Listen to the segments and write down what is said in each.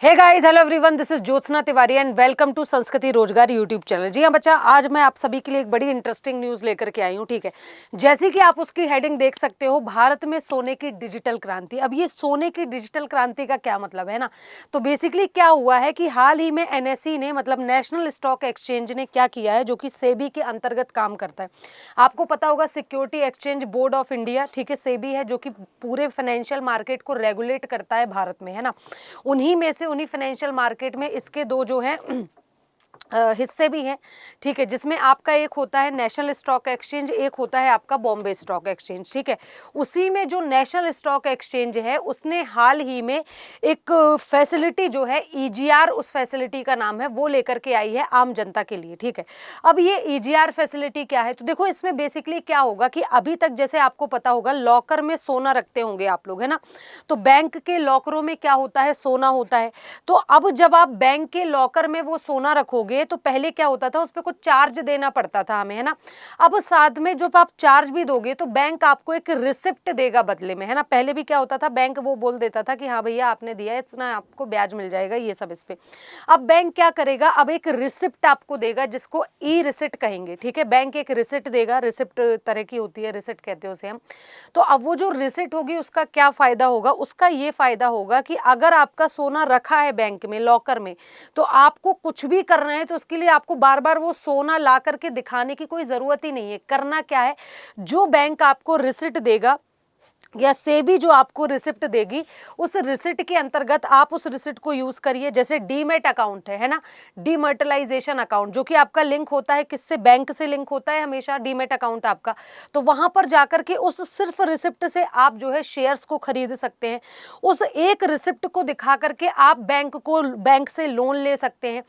Hey guys, hello everyone, this is Jyotsna Tiwari and welcome to Sanskriti Rojgar YouTube channel. जी हाँ बच्चा, आज मैं आप सभी के लिए एक बड़ी इंटरेस्टिंग न्यूज लेकर के आई हूँ। ठीक है, जैसे कि आप उसकी हेडिंग देख सकते हो, भारत में सोने की डिजिटल क्रांति। अब ये सोने की डिजिटल क्रांति का क्या मतलब है ना, तो बेसिकली क्या हुआ है कि हाल ही में एनएसई ने मतलब नेशनल स्टॉक एक्सचेंज ने क्या किया है, जो कि सेबी के अंतर्गत काम करता है। आपको पता होगा, security exchange board of India, ठीक है, सेबी है, जो कि पूरे फाइनेंशियल मार्केट को रेगुलेट करता है भारत में, है ना। उन्हीं में से उन्हीं फाइनेंशियल मार्केट में इसके दो जो हैं हिस्से भी हैं, ठीक है, जिसमें आपका एक होता है नेशनल स्टॉक एक्सचेंज, एक होता है आपका बॉम्बे स्टॉक एक्सचेंज। ठीक है, उसी में जो नेशनल स्टॉक एक्सचेंज है उसने हाल ही में एक फैसिलिटी जो है ईजीआर, उस फैसिलिटी का नाम है, वो लेकर के आई है आम जनता के लिए। ठीक है, अब ये ईजीआर फैसिलिटी क्या है, तो देखो इसमें बेसिकली क्या होगा कि अभी तक जैसे आपको पता होगा लॉकर में सोना रखते होंगे आप लोग, है ना, तो बैंक के लॉकरों में क्या होता है, सोना होता है। तो अब जब आप बैंक के लॉकर में वो सोना रखोगे तो पहले क्या होता था, उस पर कुछ चार्ज देना पड़ता था हमें, है ना। अब साथ में जब आप चार्ज भी दोगे तो बैंक आपको एक रिसिप्ट देगा बदले में, है ना। पहले भी क्या होता था, बैंक वो बोल देता था कि हाँ भैया आपने दिया है इतना, आपको ब्याज मिल जाएगा, ये सब इस पे। अब बैंक क्या करेगा, अब एक रिसिप्ट आपको देगा, जिसको ई रिसिप्ट कहेंगे। ठीक है, बैंक एक रिसिप्ट देगा, रिसिप्ट तरह की होती है, रिसिप्ट कहते हैं उसे हम। तो अब वो जो रिसिप्ट होगी उसका क्या फायदा होगा, उसका ये फायदा होगा कि अगर आपका सोना रखा है बैंक में लॉकर में, तो आपको कुछ भी करना है तो उसके लिए आपको बार बार वो सोना ला करके दिखाने की कोई जरूरत ही नहीं है। करना क्या है, जो बैंक आपको रिसिप्ट देगा या सेबी जो आपको रिसिप्ट देगी, उस रिसिप्ट के अंतर्गत आप उस रिसिप्ट को यूज करिए। जैसे डीमेट अकाउंट है ना, डीमर्टलाइजेशन अकाउंट, जो कि आपका लिंक होता है किससे, बैंक से लिंक होता है हमेशा डीमेट अकाउंट आपका। तो वहां पर जाकर के उस सिर्फ रिसिप्ट से आप जो है शेयर्स को खरीद सकते हैं। उस एक रिसिप्ट को दिखा करके आप बैंक से लोन ले सकते हैं।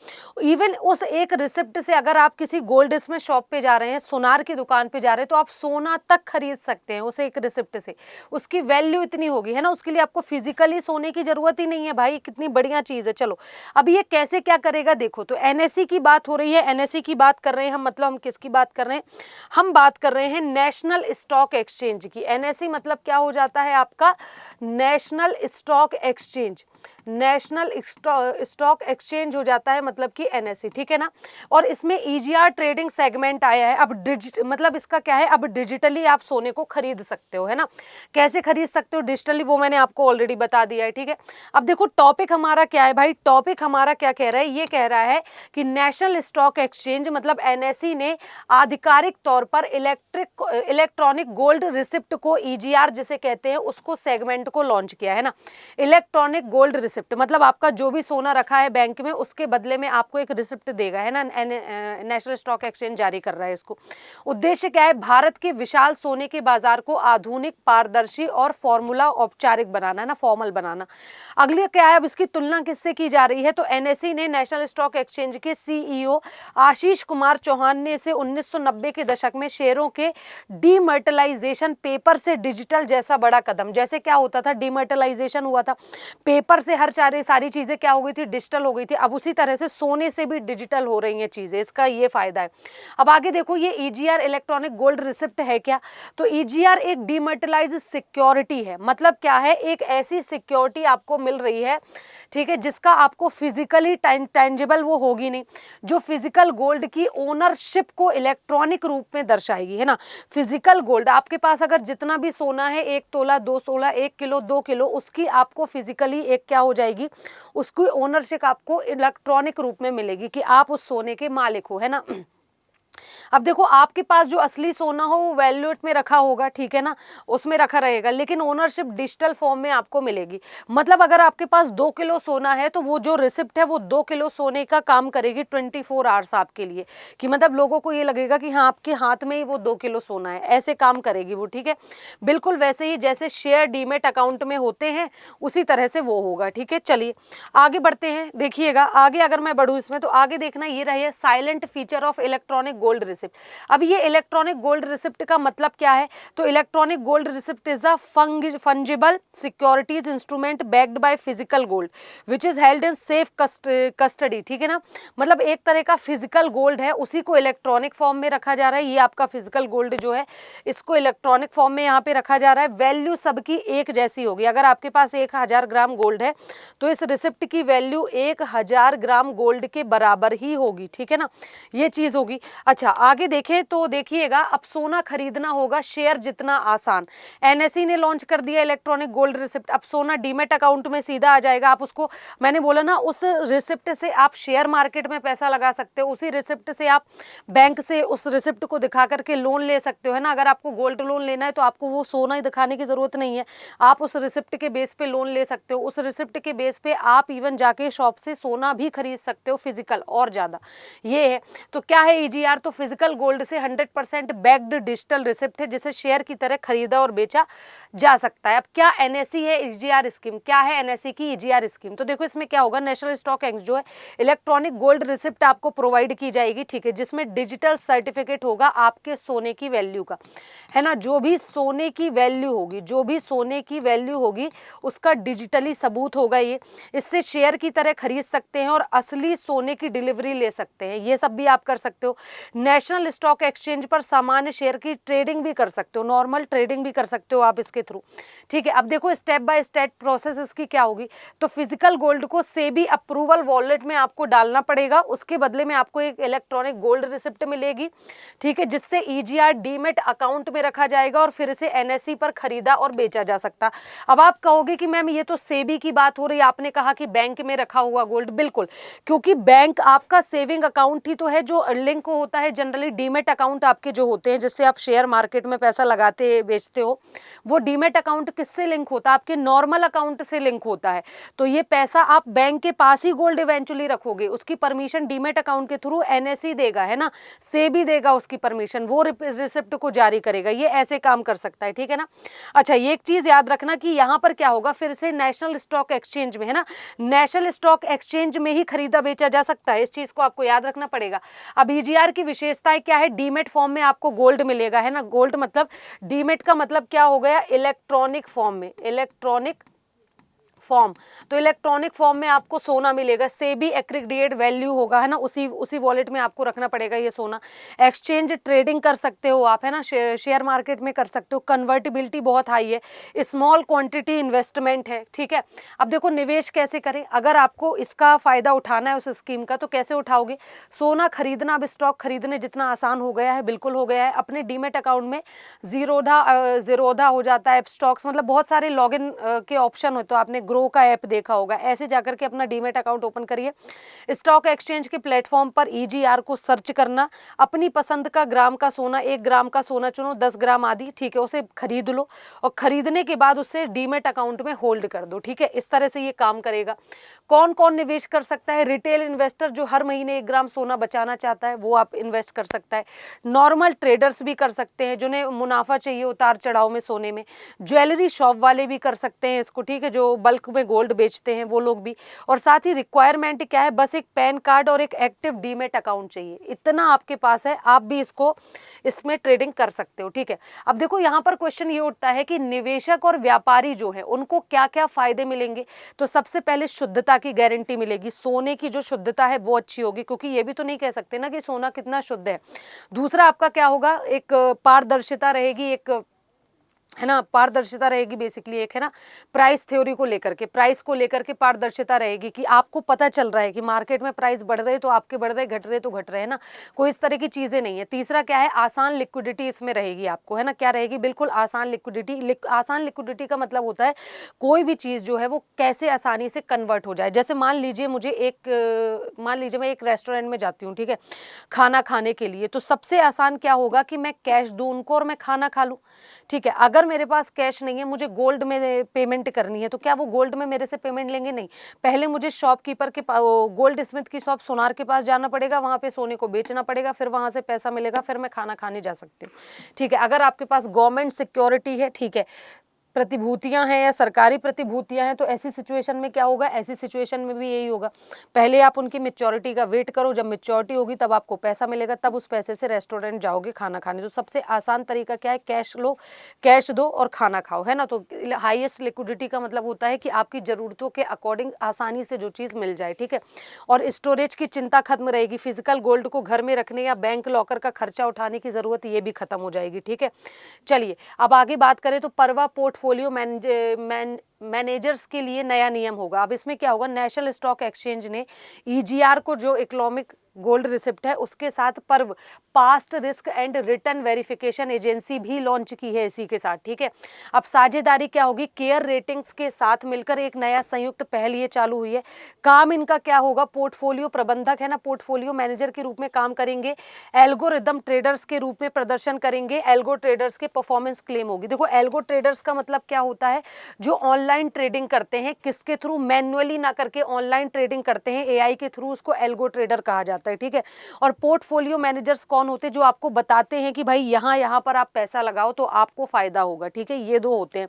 इवन उस एक रिसिप्ट से अगर आप किसी गोल्ड में शॉप पे जा रहे हैं, सोनार की दुकान पे जा रहे हैं, तो आप सोना तक खरीद सकते हैं उस एक रिसिप्ट से। उसकी वैल्यू इतनी होगी, है ना, उसके लिए आपको फिजिकली सोने की जरूरत ही नहीं है भाई, कितनी बढ़िया चीज है। चलो अब ये कैसे क्या करेगा देखो, तो एनएसई की बात हो रही है, एनएसई की बात कर रहे हैं हम, मतलब हम किसकी बात कर रहे हैं, हम बात कर रहे हैं नेशनल स्टॉक एक्सचेंज की। एनएसई मतलब क्या हो जाता है आपका, national stock exchange, national stock exchange हो जाता है मतलब कि एनएसई, ठीक है ना। और इसमें ईजीआर ट्रेडिंग सेगमेंट आया है। अब मतलब इसका क्या है, अब डिजिटली आप सोने को खरीद सकते हो, है ना। कैसे खरीद सकते हो डिजिटली, वो मैंने आपको ऑलरेडी बता दिया है। ठीक है, अब देखो टॉपिक हमारा क्या है भाई, टॉपिक हमारा क्या कह रहा है, ये कह रहा है कि नेशनल स्टॉक एक्सचेंज मतलब एनएसई ने आधिकारिक तौर पर इलेक्ट्रॉनिक गोल्ड रिसिप्ट को, ईजीआर जिसे कहते हैं, उसको सेगमेंट को लॉन्च किया है ना। इलेक्ट्रॉनिक गोल्ड रिसिप्ट मतलब आपका जो भी सोना रखा है बैंक में, उसके बदले में आपको एक रिसिप्ट देगा, है ना। नेशनल स्टॉक एक्सचेंज जारी कर रहा है इसको। उद्देश्य क्या है, भारत के विशाल सोने के बाजार को आधुनिक, पारदर्शी और फॉर्मूला औपचारिक बनाना, है ना, फॉर्मल बनाना। अगली क्या है, अब इसकी तुलना किससे की जा रही है, तो एनएसई ने नेशनल स्टॉक एक्सचेंज के सीईओ आशीष कुमार चौहान ने इसे 1990 के दशक में शेयरों के डीमर्टलाइजेशन, पेपर से डिजिटल जैसा बड़ा कदम। जैसे क्या होता था, डीमर्टलाइजेशन हुआ था, पेपर से हर सारी चीजें क्या हो गई थी, डिजिटल हो गई थी। अब उसी तरह से सोने से भी डिजिटल हो रही हैं चीजें, इसका ये फायदा है। अब आगे देखो, ये ईजीआर इलेक्ट्रॉनिक गोल्ड रिसिप्ट है क्या, तो ईजीआर एक डीमर्टलाइज सिक्योरिटी है। मतलब क्या है, एक ऐसी सिक्योरिटी आपको मिल रही है, ठीक है, जिसका आपको फिजिकली टेंजिबल वो होगी नहीं, जो फिजिकल गोल्ड की ओनरशिप को इलेक्ट्रॉनिक रूप में दर्शाएगी, है ना। फिजिकल गोल्ड आपके पास अगर जितना भी सोना है, 1 तोला, 2 तोला, 1 किलो, 2 किलो, उसकी आपको फिजिकली एक क्या हो जाएगी, उसकी ओनरशिप आपको इलेक्ट्रॉनिक रूप में मिलेगी कि आप उस सोने के मालिक हो, है ना। अब देखो, आपके पास जो असली सोना हो वो वैल्यूट में रखा होगा, ठीक है ना, उसमें रखा रहेगा, लेकिन ओनरशिप डिजिटल फॉर्म में आपको मिलेगी। मतलब अगर आपके पास 2 किलो सोना है, तो वो जो रिसिप्ट है वो 2 किलो सोने का काम करेगी 24 आवर्स आपके लिए, कि मतलब लोगों को ये लगेगा कि हाँ आपके हाथ में ही वो 2 किलो सोना है, ऐसे काम करेगी वो। ठीक है, बिल्कुल वैसे ही जैसे शेयर डीमेट अकाउंट में होते हैं, उसी तरह से वो होगा। ठीक है, चलिए आगे बढ़ते हैं। देखिएगा आगे, अगर मैं बढ़ूँ इसमें, तो आगे देखना ये रही है silent feature of electronic gold receipt. अब ये इलेक्ट्रॉनिक गोल्ड रिसिप्ट का मतलब क्या है? तो electronic gold receipt is a fungible securities instrument backed by physical gold which is held in safe custody, ठीक है ना। मतलब एक तरह का फिजिकल गोल्ड है, उसी को इलेक्ट्रॉनिक फॉर्म में रखा जा रहा है। ये आपका फिजिकल गोल्ड जो है इसको इलेक्ट्रॉनिक फॉर्म में यहाँ पे रखा जा रहा है। वैल्यू सबकी एक जैसी होगी। अगर आपके पास 1000 ग्राम गोल्ड है तो इस रिसिप्ट की वैल्यू 1000 ग्राम गोल्ड के बराबर ही होगी, ठीक है ना, ये चीज होगी। अच्छा आगे देखें तो देखिएगा, अब सोना खरीदना होगा शेयर जितना आसान। एनएसई ने लॉन्च कर दिया इलेक्ट्रॉनिक गोल्ड रिसिप्ट। अब सोना डीमेट अकाउंट में सीधा आ जाएगा। आप उसको, मैंने बोला ना, उस रिसिप्ट से आप शेयर मार्केट में पैसा लगा सकते हो, उसी रिसिप्ट से आप बैंक से उस रिसिप्ट को दिखा करके लोन ले सकते हो, है ना। अगर आपको गोल्ड लोन लेना है तो आपको वो सोना ही दिखाने की जरूरत नहीं है, आप उस रिसिप्ट के बेस पे लोन ले सकते हो। उस रिसिप्ट के बेस पे आप इवन जाके शॉप से सोना भी खरीद सकते हो फिजिकल, और ज्यादा ये है। तो क्या है ईजीआर? तो फिजिकल गोल्ड से 100% बैक्ड डिजिटल रिसिप्ट है जिसे शेयर की तरह खरीदा और बेचा जा सकता है। अब क्या एनएसई है ईजीआर स्कीम? क्या है एनएसई की ईजीआर स्कीम? तो देखो इसमें क्या होगा, नेशनल स्टॉक एक्सचेंज जो है इलेक्ट्रॉनिक गोल्ड रिसिप्ट आपको प्रोवाइड की जाएगी, ठीक है, जिसमें डिजिटल सर्टिफिकेट होगा आपके सोने की वैल्यू का, है ना। जो भी सोने की वैल्यू होगी, जो भी सोने की वैल्यू होगी उसका डिजिटली सबूत होगा ये। इससे शेयर की तरह खरीद सकते हैं और असली सोने की डिलीवरी ले सकते हैं, ये सब भी आप कर सकते हो। नेशनल स्टॉक एक्सचेंज पर सामान्य शेयर की ट्रेडिंग भी कर सकते हो, नॉर्मल ट्रेडिंग भी कर सकते हो आप इसके थ्रू, ठीक है। अब देखो स्टेप बाय स्टेप प्रोसेस इसकी क्या होगी। तो फिजिकल गोल्ड को सेबी अप्रूवल वॉलेट में आपको डालना पड़ेगा, उसके बदले में आपको एक इलेक्ट्रॉनिक गोल्ड रिसिप्ट मिलेगी, ठीक है, जिससे ईजीआर डीमेट अकाउंट में रखा जाएगा और फिर इसे एनएसई पर खरीदा और बेचा जा सकता। अब आप कहोगे कि मैम ये तो सेबी की बात हो रही है, आपने कहा कि बैंक में रखा हुआ गोल्ड। बिल्कुल, क्योंकि बैंक आपका सेविंग अकाउंट ही तो है जो लिंक होता है जनरली। डीमेट अकाउंट आपके जो होते हैं जिससे आप शेयर मार्केट में पैसा लगाते बेचते हो, वो डीमेट अकाउंट किससे लिंक होता है? आपके नॉर्मल अकाउंट से लिंक होता है। तो ये पैसा आप बैंक के पास ही गोल्ड इवेंचुअली रखोगे, उसकी परमिशन डीमेट अकाउंट के थ्रू एनएसई देगा, है ना, सेबी देगा उसकी परमिशन, वो रिसिप्ट को जारी करेगा। ये ऐसे काम कर सकता है, ठीक है ना। अच्छा ये एक चीज याद रखना कि यहाँ पर क्या होगा, फिर से नेशनल स्टॉक एक्सचेंज में, है ना, नेशनल स्टॉक एक्सचेंज में ही खरीदा बेचा जा सकता है, इस चीज को आपको याद रखना पड़ेगा। अब ईजीआर की विशेषताएं क्या है? डीमेट फॉर्म में आपको गोल्ड मिलेगा, है ना। गोल्ड मतलब, डीमेट का मतलब क्या हो गया? इलेक्ट्रॉनिक फॉर्म में, इलेक्ट्रॉनिक फॉर्म। तो इलेक्ट्रॉनिक फॉर्म में आपको सोना मिलेगा, सेबी एक्रीडिएट वैल्यू होगा, है ना, उसी वॉलेट में आपको रखना पड़ेगा ये सोना। एक्सचेंज ट्रेडिंग कर सकते हो आप, है ना, शेयर मार्केट में कर सकते हो। कन्वर्टिबिलिटी बहुत हाई है, स्मॉल क्वांटिटी इन्वेस्टमेंट है, ठीक है। अब देखो निवेश कैसे करें, अगर आपको इसका फायदा उठाना है उस स्कीम का, तो कैसे उठाओगे? सोना खरीदना अब स्टॉक खरीदने जितना आसान हो गया है, बिल्कुल हो गया है। अपने डीमेट अकाउंट में जीरोधा हो जाता है, स्टॉक्स, मतलब बहुत सारे लॉगिन के ऑप्शन हो, तो आपने ग्रो का ऐप देखा होगा, ऐसे जाकर के अपना डीमेट अकाउंट ओपन करिए। स्टॉक एक्सचेंज के प्लेटफॉर्म पर ईजीआर को सर्च करना, अपनी पसंद का ग्राम का सोना, 1 ग्राम का सोना चुनो, 10 ग्राम आदि, ठीक है, उसे खरीद लो और खरीदने के बाद उसे डीमेट अकाउंट में होल्ड कर दो, ठीक है। इस तरह से ये काम करेगा। कौन कौन निवेश कर सकता है? रिटेल इन्वेस्टर जो हर महीने 1 ग्राम सोना बचाना चाहता है वो आप इन्वेस्ट कर सकता है। नॉर्मल ट्रेडर्स भी कर सकते हैं जिन्हें मुनाफा चाहिए उतार चढ़ाव में सोने में। ज्वेलरी शॉप वाले भी कर सकते हैं इसको, ठीक है, जो बल्क में गोल्ड बेचते हैं वो लोग भी। और साथ ही रिक्वायरमेंट क्या है? बस एक पैन कार्ड और एक एक्टिव डीमेट अकाउंट चाहिए, इतना आपके पास है, आप भी इसमें ट्रेडिंग कर सकते हो, ठीक है। अब देखो यहाँ पर क्वेश्चन ये उठता है कि निवेशक और व्यापारी जो है उनको क्या क्या फायदे मिलेंगे। तो सबसे पहले शुद्धता की गारंटी मिलेगी, सोने की जो शुद्धता है वो अच्छी होगी, क्योंकि ये भी तो नहीं कह सकते ना कि सोना कितना शुद्ध है। दूसरा आपका क्या होगा? एक पारदर्शिता रहेगी, एक, है ना, पारदर्शिता रहेगी बेसिकली, एक, है ना, प्राइस थ्योरी को लेकर के, प्राइस को लेकर के पारदर्शिता रहेगी कि आपको पता चल रहा है कि मार्केट में प्राइस बढ़ रहे तो आपके बढ़ रहे, घट रहे तो घट रहे, है ना, कोई इस तरह की चीजें नहीं है। तीसरा क्या है? आसान लिक्विडिटी इसमें रहेगी आपको, है ना, क्या रहेगी? बिल्कुल आसान लिक्विडिटी। आसान लिक्विडिटी का मतलब होता है कोई भी चीज जो है वो कैसे आसानी से कन्वर्ट हो जाए। जैसे मान लीजिए मैं एक रेस्टोरेंट में जाती हूँ, ठीक है, खाना खाने के लिए, तो सबसे आसान क्या होगा कि मैं कैश दूं उनको और मैं खाना खा लूं, ठीक है। अगर मेरे पास कैश नहीं है, मुझे गोल्ड में पेमेंट करनी है, तो क्या वो गोल्ड में मेरे से पेमेंट लेंगे? नहीं, पहले मुझे शॉपकीपर के गोल्ड स्मिथ की शॉप सोनार के पास जाना पड़ेगा, वहां पे सोने को बेचना पड़ेगा, फिर वहां से पैसा मिलेगा, फिर मैं खाना खाने जा सकती हूँ, ठीक है। अगर आपके पास गवर्नमेंट सिक्योरिटी है, ठीक है, प्रतिभूतियां हैं या सरकारी प्रतिभूतियां हैं, तो ऐसी सिचुएशन में क्या होगा, ऐसी सिचुएशन में भी यही होगा, पहले आप उनकी मैच्योरिटी का वेट करो, जब मैच्योरिटी होगी तब आपको पैसा मिलेगा, तब उस पैसे से रेस्टोरेंट जाओगे खाना खाने। तो सबसे आसान तरीका क्या है, कैश लो, कैश दो और खाना खाओ, है ना। तो हाईएस्ट लिक्विडिटी का मतलब होता है कि आपकी ज़रूरतों के अकॉर्डिंग आसानी से जो चीज़ मिल जाए, ठीक है। और स्टोरेज की चिंता खत्म रहेगी, फिजिकल गोल्ड को घर में रखने या बैंक लॉकर का खर्चा उठाने की ज़रूरत ये भी खत्म हो जाएगी, ठीक है। चलिए अब आगे बात करें तो परवा पोर्टफोलियो मैनेजर्स के लिए नया नियम होगा। अब इसमें क्या होगा, नेशनल स्टॉक एक्सचेंज ने ईजीआर को, जो इकोनॉमिक गोल्ड रिसिप्ट है, उसके साथ पर्व past risk and return verification agency भी लॉन्च की है इसी के साथ, ठीक है। अब साझेदारी क्या होगी, केयर रेटिंग्स के साथ मिलकर एक नया संयुक्त पहल ये चालू हुई है। काम इनका क्या होगा, पोर्टफोलियो प्रबंधक है ना, पोर्टफोलियो मैनेजर के रूप में काम करेंगे, एल्गोरिदम ट्रेडर्स के रूप में प्रदर्शन करेंगे, एल्गो ट्रेडर्स के परफॉर्मेंस क्लेम होगी। देखो एल्गो ट्रेडर्स का मतलब क्या होता है, जो ऑनलाइन ट्रेडिंग करते हैं, किसके थ्रू, मैन्युअली ना करके ऑनलाइन ट्रेडिंग करते हैं एआई के थ्रू, उसको एल्गो ट्रेडर कहा जाता है, ठीक है। और पोर्टफोलियो मैनेजर्स कौन होते हैं, जो आपको बताते हैं कि भाई यहाँ पर आप पैसा लगाओ तो आपको फायदा होगा, ठीक है। ये दो होते हैं।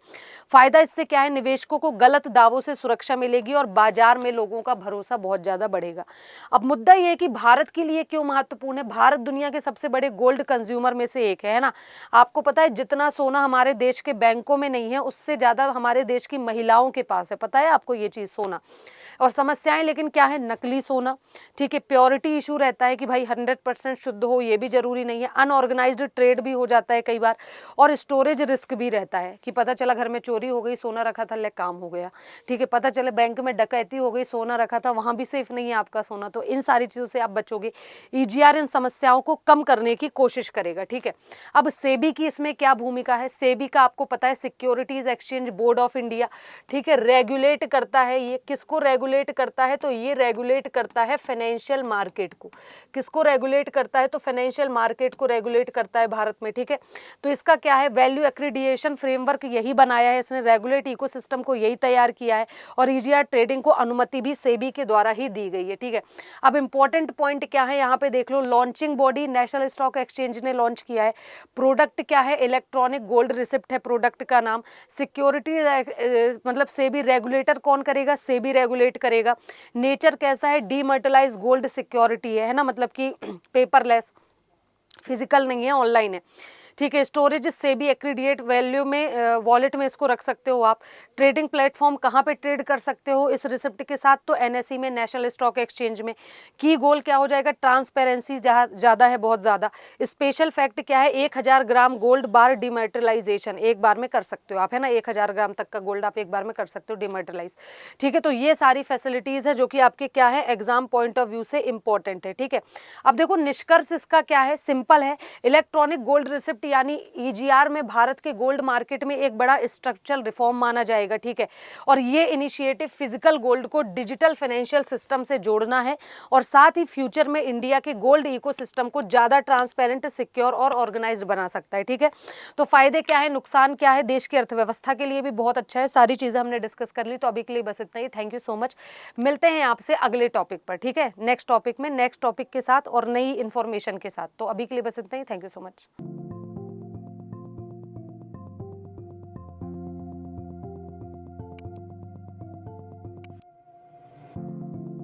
फायदा इससे क्या है, निवेशकों को गलत दावों से सुरक्षा मिलेगी और बाजार में लोगों का भरोसा बहुत ज्यादा बढ़ेगा। अब मुद्दा ये है कि भारत के लिए क्यों महत्वपूर्ण है, भारत दुनिया के सबसे बड़े गोल्ड कंज्यूमर में से एक है ना। आपको पता है जितना सोना हमारे देश के बैंकों में नहीं है, उससे ज्यादा हमारे देश की महिलाओं के पास है, पता है आपको ये चीज, सोना। और समस्याएं लेकिन क्या है, नकली सोना, ठीक है, प्योरिटी इशू रहता है कि भाई 100% शुद्ध हो, ये भी जरूरी नहीं है, अनऑर्गेनाइज्ड ट्रेड भी हो जाता है कई बार, और स्टोरेज रिस्क भी रहता है कि पता चला घर में चोरी हो गई, सोना रखा था, ले काम हो गया, ठीक है, पता चले बैंक में डकैती हो गई, सोना रखा था, वहां भी सेफ नहीं है आपका सोना। तो इन सारी चीजों से आप बचोगे। ईजीआर इन समस्याओं को कम करने की कोशिश करेगा, ठीक है। अब सेबी की इसमें क्या भूमिका है, सेबी का आपको पता है, securities exchange board of India, ठीक है, रेगुलेट करता है। ये किसको रेगुलेट करता है, तो ये रेगुलेट करता है फाइनेंशियल मार्केट को। किसको रेगुलेट करता है, तो फाइनेंशियल मार्केट को रेगुलेट करता है भारत में, ठीक है। तो इसका क्या है, वैल्यू एक्रीडिएशन फ्रेमवर्क यही बनाया है इसने, रेगुलेट इकोसिस्टम को यही तैयार किया है, और ईजीआर ट्रेडिंग को अनुमति भी सेबी के द्वारा ही दी गई है, ठीक है। अब इंपॉर्टेंट पॉइंट क्या है, यहाँ पे देख लो, launching body national stock exchange ने लॉन्च किया है। प्रोडक्ट क्या है, इलेक्ट्रॉनिक गोल्ड रिसिप्ट है प्रोडक्ट का नाम। सिक्योरिटी मतलब सेबी रेगुलेटर कौन करेगा, सेबी रेगुलेट करेगा। नेचर कैसा है, डीमर्टलाइज गोल्ड सिक्योरिटी है ना, मतलब कि पेपरलेस, फिजिकल नहीं है, ऑनलाइन है, ठीक है। स्टोरेज सेबी एक्रीडिएट वैल्यू में वॉलेट में इसको रख सकते हो आप। ट्रेडिंग प्लेटफॉर्म कहाँ पे ट्रेड कर सकते हो इस रिसिप्ट के साथ, तो एनएसई में, नेशनल स्टॉक एक्सचेंज में। की गोल क्या हो जाएगा, ट्रांसपेरेंसी ज़्यादा है, बहुत ज़्यादा। स्पेशल फैक्ट क्या है, 1000 ग्राम गोल्ड बार डिमेटलाइजेशन एक बार में कर सकते हो आप, है ना, 1000 ग्राम तक का गोल्ड आप एक बार में कर सकते हो डिमेटलाइज, ठीक है। तो ये सारी फैसिलिटीज़ है जो कि आपके क्या है, एग्जाम पॉइंट ऑफ व्यू से इंपॉर्टेंट है, ठीक है। अब देखो निष्कर्ष इसका क्या है, सिंपल है, इलेक्ट्रॉनिक गोल्ड रिसिप्ट यानी ईजीआर में भारत के गोल्ड मार्केट में एक बड़ा स्ट्रक्चरल रिफॉर्म माना जाएगा, ठीक है। और ये इनिशिएटिव फिजिकल गोल्ड को डिजिटल फाइनेंशियल सिस्टम से जोड़ना है, और साथ ही फ्यूचर में इंडिया के गोल्ड इकोसिस्टम को ज्यादा ट्रांसपेरेंट, सिक्योर और ऑर्गेनाइज्ड बना सकता है, ठीक है। तो फायदे क्या है, नुकसान क्या है, देश की अर्थव्यवस्था के लिए भी बहुत अच्छा है। सारी चीजें हमने डिस्कस कर ली, तो अभी के लिए बस इतना ही। थैंक यू सो मच, मिलते हैं आपसे अगले टॉपिक पर, ठीक है, नेक्स्ट टॉपिक में, नेक्स्ट टॉपिक के साथ और नई इन्फॉर्मेशन के साथ। तो अभी के लिए बस इतना ही, थैंक यू सो मच।